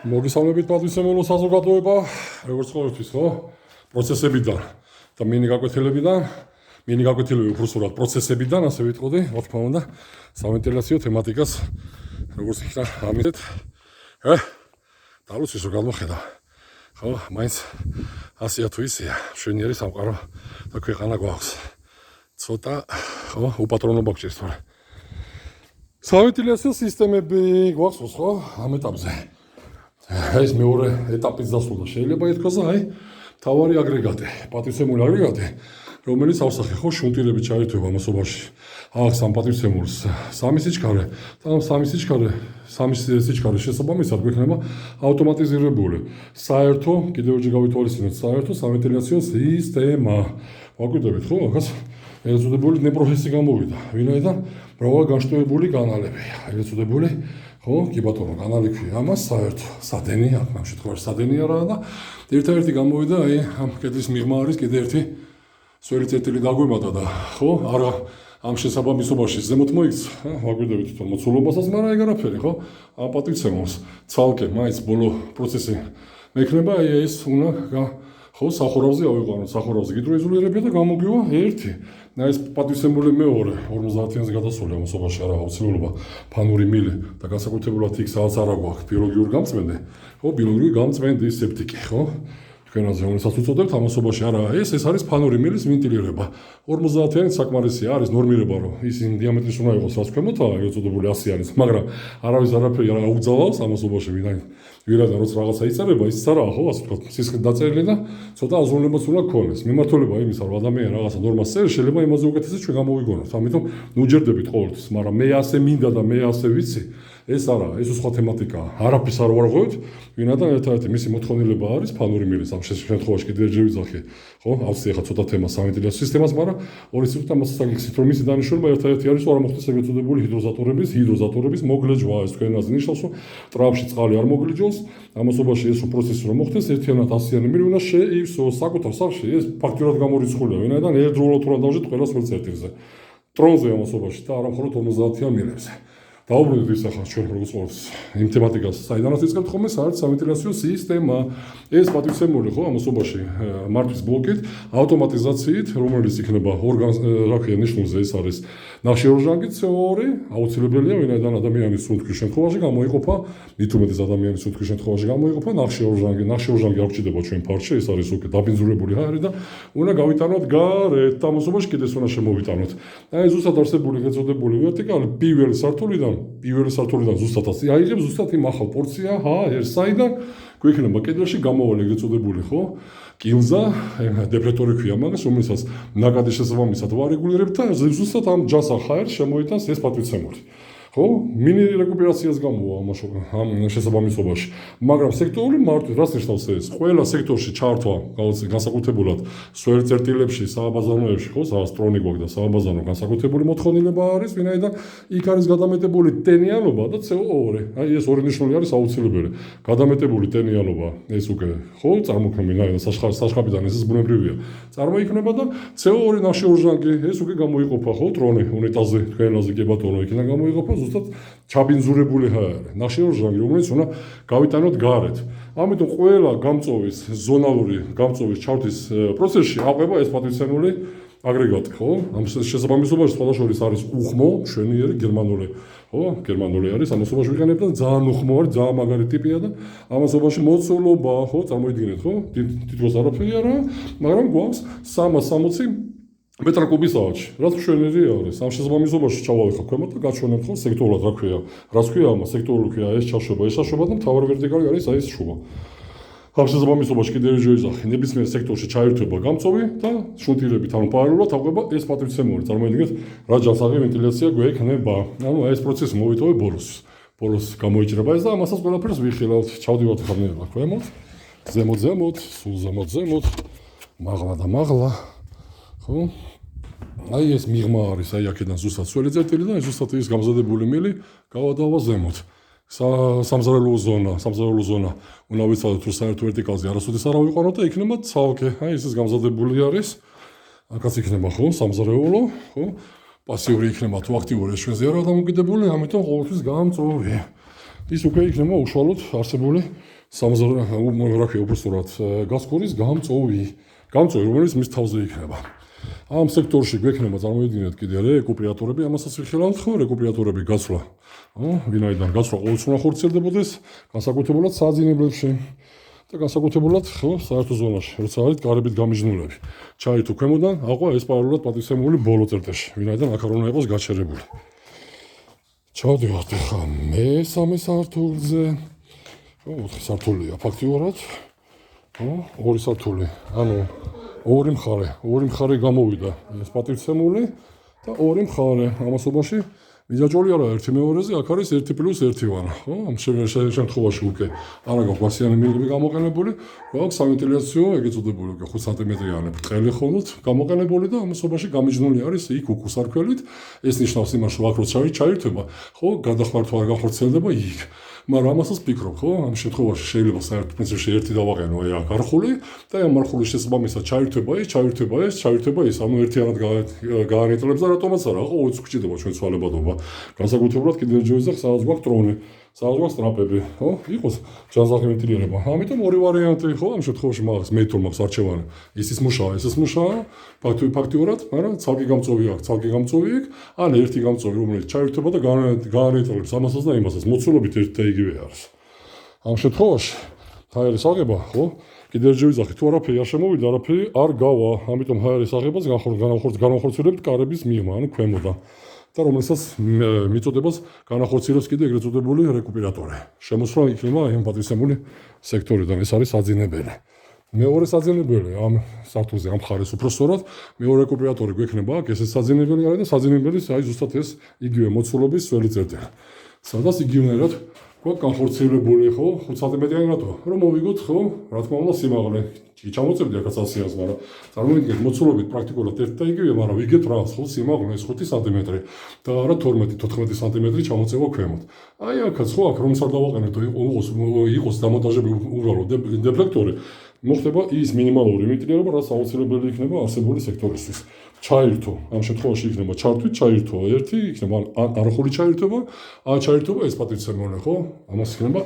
მოგესალმებით პატრიცემულო საზოგადოება, როგორც ყოველთვის, ხო? პროცესებიდან და მინი გაკვეთილები უბრალოდ პროცესებიდან, ასე ვიტყოდი, რა თქმა უნდა, სამენტილაციო თემატიკას როგორც იქნა ამით. დალუც ისო გამოხედა. ხო, მაინც ასია თუ ისეა, მშვენიერი სამყარო და ქვეყანა გვაქვს. ცოტა, ხო, უპატრონობა გჭირს თორე. სამენტილაციო სისტემები გვაქვს, ხო, ამ ეტაპზე. ეს მეორე ეტაპის დასრულდა შეიძლება ითქვას, თავარი აგრეგატი, პატრიცემული აგრეგატი, რომელიც ავსახე ხო შუნტირებით ჩაირთვება მასობაში. აქვს ამ პატრიცემულს სამი სიჩქარე შესაბამისად გვექნება ავტომატიზირებული საერთო, კიდევ ერთი გავითვალისწინოთ, საერთო სამენტილიაციო სისტემა. ვაკვირდებით ხო, ახაც ელწოდებული ნეპროფესი გამოვიდა, ვინაიდან მრავალგანშტოებული კანალებია, ელწოდებული ხო, კი ბატონო, კანალი ქვია ამას საერთო სადენი, ამ შემთხვევაში სადენია რა და ერთადერთი გამოვიდა ამ კედლის მიღმა არის კიდე ერთი სველი წერტილი დაგვემატა და ხო, არა ამ შესაბამისობაში ზემოთ მოიქცა, ვაკვირდებით თვითონ მოცულობასაც, მაგრამ ეგ არაფერი, ხო? ამ პატრიცემულს ცალკე მაინც ბოლო პროცესი მექნება, ეს უნდა ხო, სახურავზე ავიყვანოთ, სახურავზე გიდროიზოლირებია და გამოგვივა ერთი. ეს პატრიცემული მეორე 50-იანზე გადასული ამასობაში არა აუცილებლობა ფანური მილი და განსაკუთრებულად იქ სადაც არა გვაქვს ბიოლოგიური გამწმენდი, ხო, ბიოლოგიური გამწმენდის სეპტიკი, ხო? თქვენაზე რომელსაც უწოდებთ ამასობაში არა, ეს არის ფანური მილის ვენტილირება. 50-იანი საკმარისია, არის ნორმირება, რომ ისინი დიამეტრის უნდა იყოს რაც ქვემოთაა, ეწოდებული 100-იანის, მაგრამ არავის არაფერი არ აუგზავნავს ამასობაში, ვინაიდან როცა რაღაცა იწერება, ის არა, ხო, ასე ვთქვათ, სისხლით დაწერილი და ცოტა აზროვნებას უნდა ქონდეს. მიმართულება იმისა, რომ ადამიანი რაღაცა ნორმას წერს, შეიძლება იმაზე უკეთესად ჩვენ გამოვიგონოთ. ამიტომ ნუჯერდებით ყოველთვის, მაგრამ მე ასე მინდა და მე ასე ვიცი, ეს არა, ეს სხვა თემატიკაა. არაფერს არ ვარღვევთ, ვინაიდან ერთადერთი მისი მოთხოვნილება არის ფანური მილის. ამ შემთხვევაში კიდევ ერთი ვიძახი, ხო? ავსე ახლა ცოტა თემა სამენტილიაციო სისტემას, მაგრამ ორი სიტყვით ამასაც აგიხსნით, რომ მისი დანიშნულება ერთადერთი არის, რომ არ მოხდეს ეგრეთ წოდებული ჰიდროზატორების მოგლეჯვა. ეს თქვენაზე ნიშნავს, რომ ტრაპში წყალი არ მოგლიჯოს, ამასობაში ეს პროცესი რომ მოხდეს, ერთიანად 100-იანი მილი უნდა შეივსოს საკუთარ სახლში. ეს ფაქტურად გამორიცხულია, ვინაიდან ერთდროულად უნდა დავжეთ ყველა სველ წერტილზე. ტრონზე ამასობაში და არა მხოლოდ 50-იან მილებზე. დაუბრუნდით ის ახლა ჩვენ როგორც ყოველთვის იმ თემატიკას, საიდანაც იწყებთ ხოლმე საერთო სამენტილიაციო სისტემა. ეს პატრიცემული ხო ამასობაში მართვის ბლოკით, ავტომატიზაციით, რომელიც იქნება რაკია ნიშნულზე ეს არის ნახშირორჟანგი CO2, აუცილებელია, ვინაიდან ადამიანის სუნთქვის შემთხვევაში გამოიყოფა, მით უმეტეს ადამიანის სუნთქვის შემთხვევაში გამოიყოფა ნახშირორჟანგი. ნახშირორჟანგი არ გვჭირდება ჩვენ ფარჩე, ეს არის უკვე დაბინძურებული ჰაერი და უნდა გავიტანოთ გარეთ, ამასობაში კიდეს უნდა შემოვიტანოთ. და ეს ზუსტად არსებული გეწოდებული ვერტიკალი პირველი სართულიდან ზუსტადაც აიღებს ზუსტად იმ ახალ პორცია, საიდან გვექნება კედელში გამოვალი ეგრეთ წოდებული, ხო? კილზა, დეპრეტორი ქვია მაგას, რომელსაც ნაკადის შესაბამისად ვარეგულირებთ და ზუსტად ამ ჯანსაღ ჰაერს შემოიტანს ეს პატრიცემული. ხო, მინი რეკუპერაციას გამოვა ამ შესაბამისობაში, მაგრამ სექტორული მარტივ რას ნიშნავს ეს? ყველა სექტორში ჩართვა განსაკუთრებულად სველ წერტილებში, სააბაზანოებში, ხო, სადაც ტრონი გვაქვს და სააბაზანო განსაკუთრებული მოთხოვნილება არის, ვინაიდან იქ არის გადამეტებული ტენიანობა და CO2. ეს ორი ნიშნული არის აუცილებელი. გადამეტებული ტენიანობა, ეს უკვე ხო, წარმოქმნილი საშხაპიდან ეს ბუნებრივია. წარმოიქმნება და CO2 ნახშირორჟანგი, ეს უკვე გამოიყოფა, ხო, ტრონი უნიტაზე, თქვენაზე კი ბატონო, იქიდან გამოიყოფა ზუსტად ჩაბინძურებული ჰაერი. ნახშირორჟანგი, რომელიც უნდა გავიტანოთ გარეთ. ამიტომ ყველა გამწოვის ზონალური გამწოვის ჩავთვის პროცესში აყვება ეს პატრიცემული აგრეგატი, ხო? ამ შესაბამისობაში სხვადასხვა არის უხმო, მშვენიერი გერმანული, ხო? გერმანული არის, ამასობაში ვიყენებ და ძალიან უხმო არის, ძალიან მაგარი ტიპია და ამასობაში მოცულობა, ხო, წარმოიდგინეთ, ხო? თითქოს არაფერი არა, მაგრამ გვაქვს 360 მეტრ-კუბი საათში. რაც მშვენიერი არის. ამ შესაბამისობაში ჩავალეხავ ქვემოთ და გაჩვენებთ ხო სექტორულად რა ქვია. რაც ქვია ამას სექტორული ქვია, ეს ჩაშვება, ეს ჩაშვება და მთავარი ვერტიკალი არის ეს შუა. ამ შესაბამისობაში კიდევ ერთი ვიძახი, ნებისმიერ სექტორში ჩაირთვება გამწოვი და შუნტირებით ანუ პარალელურად აყვება ეს პატრიცემული. წარმოიდგინეთ, რა ჯანსაღი ვენტილაცია გვექნება. ანუ ეს პროცესი მოვიტოვე ბოლოს გამოიჭრება ეს და ამასაც ყველაფერს ვიხილავთ. ჩავდივართ ხანერა ქვემოთ, ზემოთ, სულ ზემოთ, მაღლა და მაღლა. ხო? ეს მიღმა არის, აქედან ზუსტად სველი წერტილი და ზუსტად ის გამზადებული მილი გავადავა ზემოთ. სამზარეულო ზონა უნდა ვიცადოთ, რომ საერთო ვერტიკალზე არასოდეს არ ავიყვანოთ და იქნება ცალკე. ეს გამზადებული არის. აქაც იქნება ხო, სამზარეულო, ხო? პასიური იქნება თუ აქტიური ჩვენზე არა დამოკიდებული, ამიტომ ყოველთვის გამწოვი. ის უკვე იქნება უშუალოდ არსებული უბრალოდ გასკვირის გამწვევი, რომელიც მის თავზე იქნება. ამ სექტორში გვექნება წარმოიდგინეთ კიდე რეკუპერატორები, ამასაც ვიხილავთ ხო, რეკუპერატორები გაცვლა. ვინაიდან გაცვლა ყოველწლიურად ხორციელდებოდეს, განსაკუთრებულად საძინებლებში და განსაკუთრებულად ხო, საერთო ზონაში, როცა არის გარებით გამიჯნულები. ჩაირთო ქვემოდან, აყვა ეს პარალელურად პატივცემული ბოლო წერტილში, ვინაიდან აქ არ უნდა იყოს გაჩერებული. ჩავდივართ ახლა მესამე სართულზე. 4 სართულია ფაქტიურად. 2 სართული, ანუ ორი მხარე გამოვიდა ეს პატივცემული და ორი მხარე ამასობაში მიზაჭოლი არა ერთი მეორეზე, აქ არის 1+1 ვანა, ხო? ამ შემთხვევაში უკვე არა გაქვს ვარსიანი მილები გამოყენებული, გვაქვს სავენტილიაციო, ეგეც წოდებული უკვე 5 სანტიმეტრიანი ბრტყელი ხოლმე გამოყენებული და ამასობაში გამიჯნული არის იქ უკუსარქველით. ეს ნიშნავს იმას, რომ აქ როცა ჩაირთვება, ხო, გადახმართვა არ განხორციელდება იქ. მაგრამ ამასაც ვფიქრობ, ხო, ამ შემთხვევაში შეიძლება საერთოდ პრინციპში ერთი დავაყენო აქ არხული და ამ არხულის შესაბამისად ჩაირთვება ის, ანუ ერთიანად გაარიენტლებს და რატომაც არა, ხო, ოც გვჭირდება ჩვენ ცვალებადობა. განსაკუთრებულად კიდევ ჯერზე სადაც გვაქვს ტრონი, სადაც გვაქვს ტრაპები, ხო, იყოს ჯანსაღი ვენტილირება. ამიტომ ორი ვარიანტი, ხო, ამ შემთხვევაში მაგას მე თუ მაქვს არჩევანი. ისიც მუშაობა, ესეც მუშაობა, ფაქტიურად, მაგრამ ცალკე გამწვევი აქვს, ან ერთი გამწვევი, რომელიც ჩაირთვება და გაარიენტლებს ამასაც და იმასაც. მოცულობით ერთი და იგივე არის. ამ შემთხვევაში ჰაერის აღება, ხო? კიდევ ჯერ ვიზახი, თუ არაფერი არ შემოვიდა, არაფერი არ გავა. ამიტომ ჰაერის აღებას განახორციელებთ კარების მიღმა, ანუ ქვემოდან. და რომელსაც მიწოდებას განახორციელებს კიდე ეგრეთ წოდებული რეკუპერატორი. შემოსვლა იქნება ამ პატივცემული სექტორიდან, ეს არის საძინებელი. მეორე საძინებელი ამ სართულზე ამ მხარეს უფრო სწორად, მეორე რეკუპერატორი გვექნება აქ, ესეც საძინებელი არის და საძინებელის აი ზუსტად ეს იგივე მოცულობის ძველი წერტილი. სადაც იგივენერად გვაქვს განხორციელებული, ხო, 5 სანტიმეტრიანი რატო? რომ მოვიგოთ, ხო, რა თქმა უნდა სიმაღლე. ჩამოწევდი აქაც 100-ას, მაგრამ წარმოიდგინეთ მოცულობით პრაქტიკულად ერთ და იგივე, მაგრამ ვიგეთ რა, ხო, სიმაღლე ეს 5 სანტიმეტრი და არა 12-14 სანტიმეტრი ჩამოწევა ქვემოთ. აი აქაც ხო, აქ რომც არ დავაყენებთ, იყოს დამონტაჟებული უბრალოდ დეფლექტორი, მოხდება ის მინიმალური ვენტილირება, რაც აუცილებელი იქნება არსებული სექტორისთვის. ჩაირთო, ამ შემთხვევაში იქნება ჩართვით, ჩაირთო ერთი, იქნება ან არხული ჩაირთვება, ან ჩაირთვება ეს პატივცემული, ხო? ამას იქნება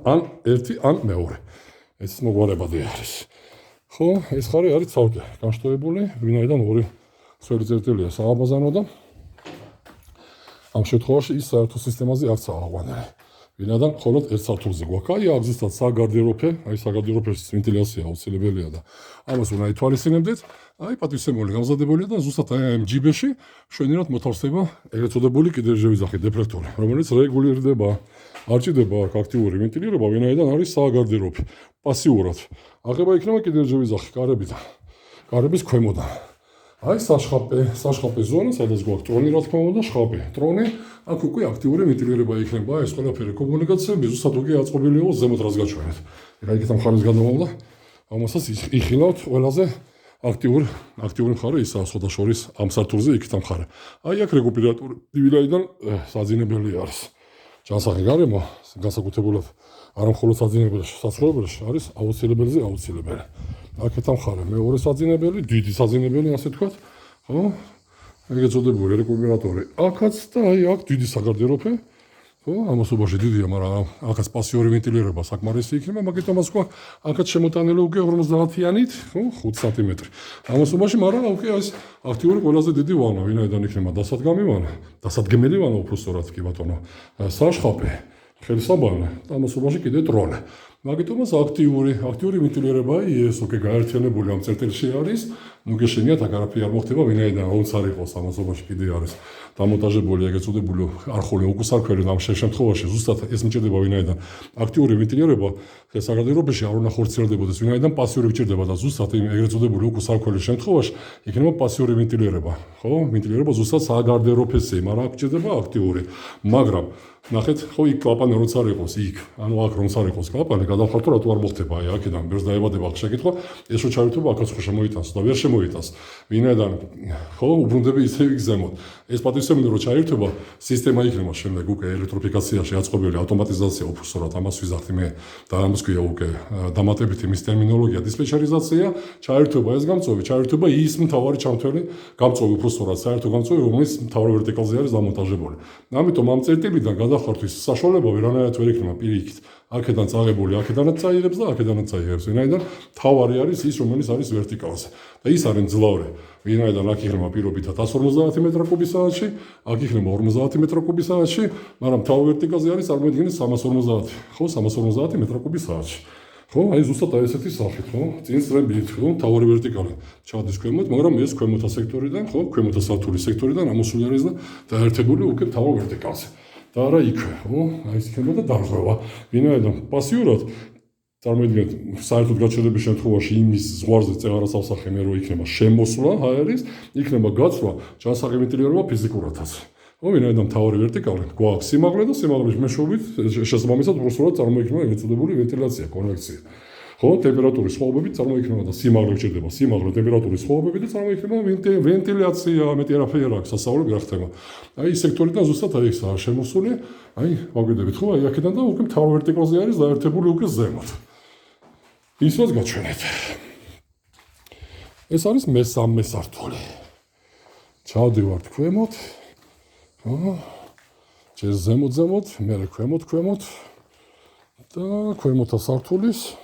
ან ერთი, ან მეორე. ეს მოგვარებადი არის. ხო, ეს ხარი არის ცალკე განშტოებული, ვინაიდან ორი სველი წერტილია სააბაზანო და ამ შემთხვევაში ის საერთო სისტემაზე არც აღგვანელი. ვინაიდან მხოლოდ ერთ სართულზე გვაქვს. აი აქ ზუსტად საგარდეროფე, აი საგარდეროფეში ვენტილაცია აუცილებელია და ამას უნდა ითვალისწინებდეთ. აი პატივცემული გამზადებულია და ზუსტად აი ამ ჯიბეში შვენიერად მოთავსდება ეგრეთ წოდებული კიდევ შევიზახი დეფლექტორი, რომელიც რეგულირდება. არ ჭირდება აქ აქტიური ვენტილირება, ვინაიდან არის საგარდეროფე. პასიურად აღება იქნება კიდევ შევიზახი კარებიდან, კარების ქვემოდან. აი საშხაპე ზონა, სადაც გვაქვს ტრონი, რა თქმა უნდა, შხაპი. ტრონი, აქ უკვე აქტიური ვენტილირება იქნება, ეს ყველაფერი კომუნიკაციები ზუსტად უკვე აწყობილი იყოს ზემოთ რაც გაჩვენეთ. რა იქით ამ ხარის გადამოვლა, ამასაც იხილავთ ყველაზე აქტიური მხარე ისაა სხვადასხვა ამ სართულზე იქით ამ მხარე. აი აქ რეკუპერატორი ვინაიდან საძინებელი არის. ჯანსაღი გარემო, განსაკუთრებულად არა მხოლოდ საძინებელში, საცხოვრებელში არის აუცილებელი. აქეთ ამ მხარე მეორე საძინებელი, დიდი საძინებელი, ასე თქვათ, ხო? ეგეც წოდებული რეკუპერატორი. აქაც და აი აქ დიდი საგარდეროფე, ხო? ამასობაში დიდია, მაგრამ აქაც პასიური ვენტილირება საკმარისი იქნება, მაგიტომაც თქვა, აქაც შემოტანილი უკვე 50-იანით, ხო? 5 სანტიმეტრი. ამასობაში, მაგრამ უკვე ეს აქტიური ყველაზე დიდი ვანა, ვინაიდან იქნება დასადგმელი ვანა უფრო სწორად კი ბატონო. საშხაპი, ხელსაბანე და ამასობაში კიდე ტრონი. მაგიტომაც აქტიური ვენტილირება ეს უკვე გაერთიანებული ამ წერტილში არის. ნუ გეშენიათ, აქ არაფერი არ მოხდება, ვინაიდან აუც არ იყოს ამასობაში კიდე არის დამონტაჟებული ეგეც წოდებული არხული უკუსარქველი ამ შემთხვევაში ზუსტად ეს მჭირდება, ვინაიდან აქტიური ვენტილირება საგარდეროფეში არ უნდა ხორციელდებოდეს, ვინაიდან პასიური გჭირდება და ზუსტად ეგეც წოდებული უკუსარქველის შემთხვევაში იქნება პასიური ვენტილირება, ხო? ვენტილირება ზუსტად საგარდეროფეში, მაგრამ აქ გჭირდება აქტიური. მაგრამ ნახეთ, ხო, იქ კლაპანი როც არ იყოს, იქ, ანუ აქ რომც არ იყოს კლაპანი, გადავხართ რატო არ მოხდება, აი აქედან ბერს დაებადება ახ შეკითხვა, ეს რო ჩაირთვება აქაც ხო შემოიტანს და ვერ შემოიტანს. ვინაიდან ხო, უბრუნდები ისე იგზემოთ. ეს პატივცემული რო ჩაირთვება, სისტემა იქნება შემდეგ უკვე ელექტროფიკაციაში აწყობილი ავტომატიზაცია უფრო სწორად ამას ვიზახდი მე და ამას ქვია უკვე დამატებითი მის ტერმინოლოგია დისპეჩერიზაცია, ჩაირთვება ეს გამწვევი, ჩაირთვება ის მთავარი ჩამთველი გამწვევი უფრო სწორად, საერთო გამწვევი, რომელიც მთავარ ვერტიკალზე არის დამონტაჟებული. ამიტომ ამ წერტილიდან გადახართვის საშუალება ვერანაირად ვერ იქნება პირიქით. აქედან წაღებული, აქედანაც წაიღებს და აქედანაც წაიღებს. ვინაიდან თავარი არის ის, რომელიც არის ვერტიკალზე. და ის არის მძლავრი. ვინაიდან აქ იქნება პირობითად 150 მეტრ/სთ-ში, აქ იქნება 50 მეტრ/სთ-ში, მაგრამ თავ ვერტიკალზე არის წარმოიდგინეთ 350. ხო, 350 მეტრ/სთ-ში. ხო, აი ზუსტად აი ესეთი სახით, ხო? წინ წრებით, ხო, თავარი ვერტიკალი ჩადის ქვემოთ, მაგრამ ეს ქვემოთა სექტორიდან, ხო, ქვემოთა სართულის სექტორიდან ამოსული არის და დაერთებული უკვე თავარ ვერტიკალზე. და არა იქვე, ხო? აი ეს იქნება და დარღვევა. ვინაიდან პასიურად წარმოიდგინეთ, საერთოდ გაჩერების შემთხვევაში იმის ზღვარზე წეღარას ავსახე მე რო იქნება შემოსვლა ჰაერის, იქნება გაცვლა ჯანსაღი ვენტილირება ფიზიკურადაც. ხო, ვინაიდან თავარი ვერტიკალი გვაქვს სიმაღლე და სიმაღლის მეშვეობით შესაბამისად უბრალოდ წარმოიქმნება ეწოდებული ვენტილაცია, კონვექცია. ხო, ტემპერატურის სხვაობებით წარმოიქმნება და სიმაღლე გჭირდება, სიმაღლე ტემპერატურის სხვაობებით და წარმოიქმნება ვენტილაცია, მეტი არაფერი არ აქვს, სასწაული გახდება. აი ეს სექტორიდან ზუსტად აი ესაა შემოსული, აი ვაგვირდებით ხო, აი აქედან და უკვე თავარ ვერტიკალზე არის დაერთებული უკვე ზემოთ. ისაც გაჩვენეთ. ეს არის მესამე სართული. ჩავდივართ ქვემოთ. ხო, ჯერ ზემოთ, მერე ქვემოთ და ქვემოთა სართულის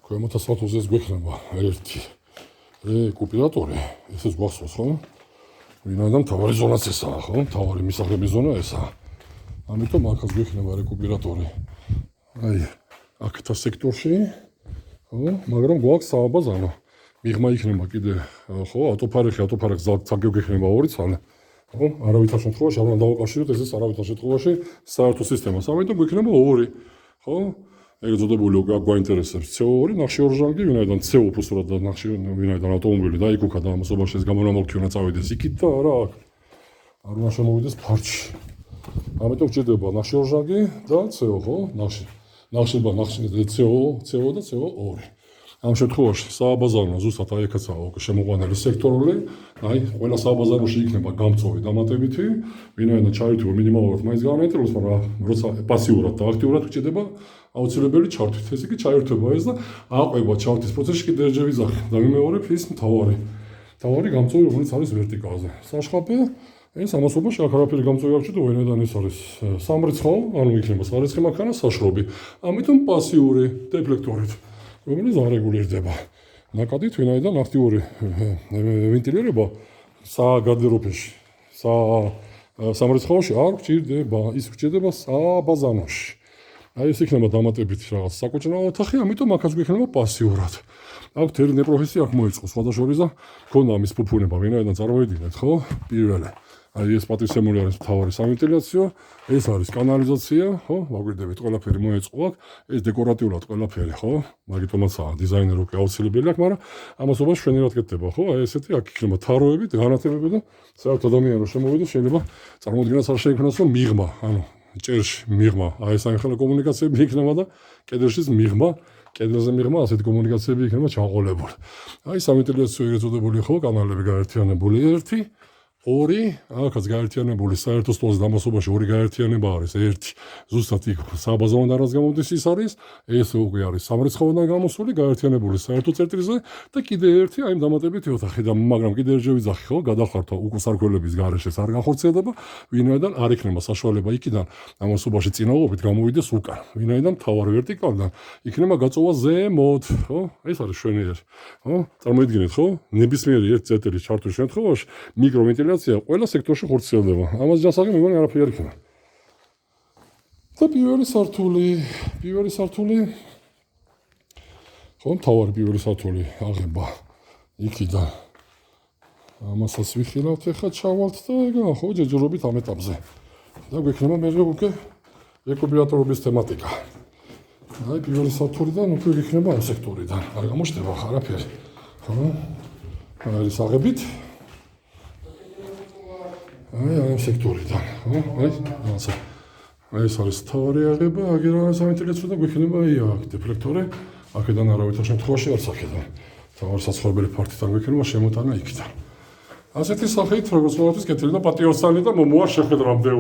ქვემოთა სართულზე გვექნება ერთი რეკუპერატორი, ესეც გვახსოვს, ხო? ვინაიდან თავარი ზონაც ესაა, ხო? თავარი მისაღების ზონა ესაა. ამიტომ აქაც გვექნება რეკუპერატორი. აი, აქეთა სექტორში, ხო, მაგრამ გვაქვს სააბაზანო. მიღმა იქნება კიდე, ხო, ატოფარეხი ზალ გექნება ორი ცალე. ხო, არავითარ შემთხვევაში არ უნდა დავაკავშიროთ ესეც არავითარ შემთხვევაში საერთო სისტემას. ამიტომ გვექნება ორი, ხო? ეგ ზოდებული უკვე გვაინტერესებს CO2 ნახშირორჟანგი, ვინაიდან CO უბრალოდ და ვინაიდან ავტომობილი დაიკუქა და ამასობაში ეს გამონამალქი უნდა წავიდეს იქით და არა აქ. არ უნდა შემოვიდეს ფარჩი. ამიტომ გვჭირდება ნახშირორჟანგი და CO, ხო? CO და CO2. ამ შემთხვევაში სააბაზანო ზუსტად აი ეკაცაა უკვე შემოყვანილი სექტორული, აი ყველა სააბაზანოში იქნება გამწვავი დამატებითი, ვინაიდან ჩართვა მინიმალურად მაინც განაინტერესებს, მაგრამ როცა პასიურად და აქტიურად გჭირდება აუცილებელი ჩართვით. ეს იგი ჩაერთვება ეს და აყვება ჩართვის პროცესში კიდე ერთჯერ ვიზახი და ვიმეორებ ის თავარი გამწვავი, რომელიც არის ვერტიკალზე. საშხაპე ეს ამასობაში აქ არაფერი გამწვავი არ ჭირდება, ვინაიდან ეს არის სამრიცხო, ანუ იქნება სარიცხი მანქანა საშრობი. ამიტომ პასიური დეფლექტორით რომელიც არ რეგულირდება. ნაკადით, ვინაიდან აქტიური ვენტილირება საგარდერობაში, სამრიცხავში არ გჭირდება, ის გჭირდება საბაზანოში. აი ეს იქნება დამატებით რაღაც საკოჭნაო ოთახი, ამიტომ აქაც გვექნება პასიურად. აქვთ ერთი პროფესია აქ მოიწყო სხვადასხვა და ქონდა ამის ფუფუნება, ვინაიდან წარმოედინეთ, ხო? პირველი. აი ეს პატრიცემული არის მთავარი სავენტილაციო, ეს არის კანალიზაცია, ხო? ვაგვირდებით, ყველაფერი მოეწყო აქ, ეს დეკორატიულად ყველაფერი, ხო? მაგიტომაცაა დიზაინერი უკვე აუცილებელი აქვს, მაგრამ ამასობაში შვენიერად კეთდება, ხო? აი ესეთი აქ იქნება თაროები, განათებები და საერთოდ ადამიანი რომ შემოვიდეს, შეიძლება წარმოუდგენას არ შეიქმნას, რომ მიღმა, ანუ ჭერში მიღმა, აი ეს სამხელო კომუნიკაციები იქნება და კედელშიც მიღმა, კედელზე მიღმა, ასეთი კომუნიკაციები იქნება ჩაყოლებული. აი სავენტილიაციო ეგრეთწოდებული ხო, კანალები გაერთიანებული ერთი ორი, აქაც გაერთიანებული საერთო სტოლზე დამასობაში ორი გაერთიანება არის, ერთი ზუსტად იქ საბაზონიდან რაც გამოდის ის არის, ეს უკვე არის სამრიცხავიდან გამოსული, გაერთიანებული საერთო წერტილზე და კიდე ერთი აი დამატებითი ოთახი და მაგრამ კიდე ერთი ვიზახი ხო, გადახარდა უკვე სარქველების გარეშეც არ განხორციელდება, ვინაიდან არ იქნება საშუალება იქიდან ამასობაში წინააღობით გამოვიდეს უკან, ვინაიდან თავარი ვერტიკალიდან იქნება გაწოვა ზემოთ, ხო? ეს არის შვენიერი, ხო? წარმოიდგინეთ, ხო? ნებისმიერი ერთ წერტილის ჩართვის შემთხვევაში მიკროვენტილაცია ყველა სექტორში ხორციელდება. ამას ჯანსაღი მეგონი არაფერი არ იქნება. და პირველი სართული ხო, მთავარი პირველი სართული აღება იქიდან. ამასაც ვიხილავთ ახლა ჩავალთ და ეგა ხო, ჯერჯერობით ამ ეტაპზე. და გვექნება მე უკვე რეკუპერატორობის თემატიკა. აი პირველი სართულიდან უკვე იქნება ამ სექტორიდან. არ გამოჩნდება არაფერი. ხო? არის აღებით აი ამ სექტორიდან, ხო? აი ეს არის თავარი აღება, აგერაა სავენტილაციო და გვექნება აი აქ დეფლექტორი, აქედან არავითარ შემთხვევაში არც აქედან. თავარი საცხოვრებელი ფართიდან გვექნება შემოტანა იქიდან. ასეთი სახით, როგორც ყოველთვის კეთილი და პატიოსანი და მომოარ შეხვედრამდე.